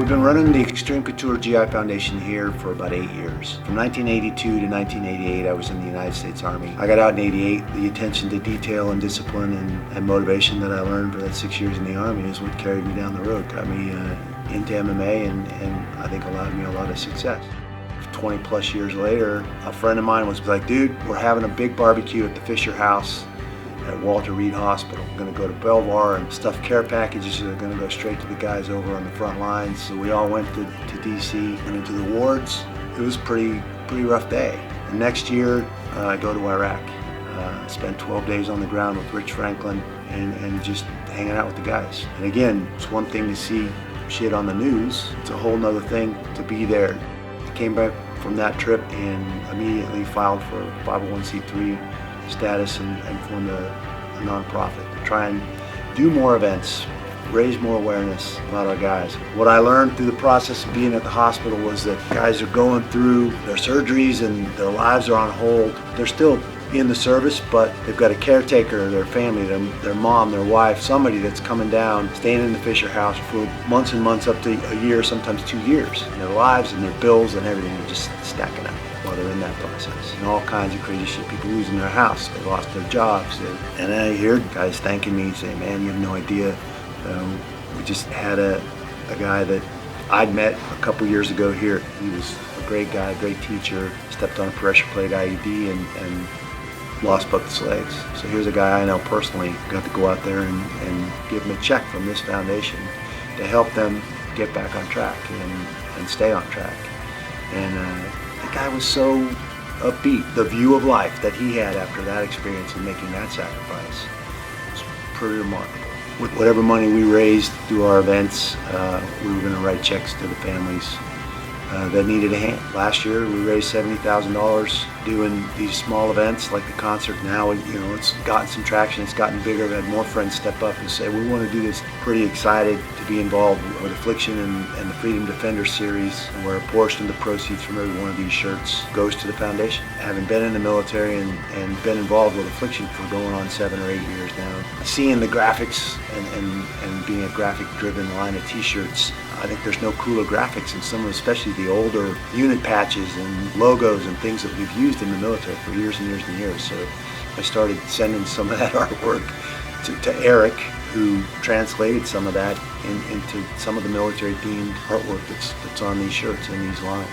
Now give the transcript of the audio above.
We've been running the Xtreme Couture GI Foundation here for about 8 years. From 1982 to 1988, I was in the United States Army. I got out in '88. The attention to detail and discipline and motivation that I learned for that 6 years in the Army is what carried me down the road, got me into MMA, and I think allowed me a lot of success. 20 plus years later, a friend of mine was like, dude, we're having a big barbecue at the Fisher House at Walter Reed Hospital. We're going to go to Belvoir, and stuffed care packages are going to go straight to the guys over on the front lines. So we all went to DC, went into the wards. It was a pretty rough day. The next year, I go to Iraq. Spent 12 days on the ground with Rich Franklin and just hanging out with the guys. And again, it's one thing to see shit on the news. It's a whole nother thing to be there. I came back from that trip and immediately filed for 501c3 status and formed a nonprofit to try and do more events, raise more awareness about our guys. What I learned through the process of being at the hospital was that guys are going through their surgeries and their lives are on hold. They're still in the service, but they've got a caretaker, their family, their mom, their wife, somebody that's coming down, staying in the Fisher House for months and months, up to a year, sometimes 2 years. And their lives and their bills and everything are just stacking up while they're in that process. And all kinds of crazy shit, people losing their house, they lost their jobs. And I hear guys thanking me, saying, man, you have no idea. We just had a guy that I'd met a couple years ago here. He was a great guy, great teacher, stepped on a pressure plate IED and lost both his legs. So here's a guy I know personally, got to go out there and give him a check from this foundation to help them get back on track and stay on track. And the guy was so upbeat. The view of life that he had after that experience and making that sacrifice was pretty remarkable. With whatever money we raised through our events, we were going to write checks to the families that needed a hand. Last year we raised $70,000 doing these small events like the concert. Now it's gotten some traction, it's gotten bigger. I've had more friends step up and say, we want to do this. Pretty excited to be involved with Affliction and the Freedom Defender series, where a portion of the proceeds from every one of these shirts goes to the foundation. Having been in the military and been involved with Affliction for going on 7 or 8 years now, seeing the graphics and being a graphic driven line of t-shirts, I think there's no cooler graphics than some of, especially the older unit patches and logos and things that we've used in the military for years and years and years. So I started sending some of that artwork to Eric, who translated some of that into some of the military themed artwork that's on these shirts and these lines.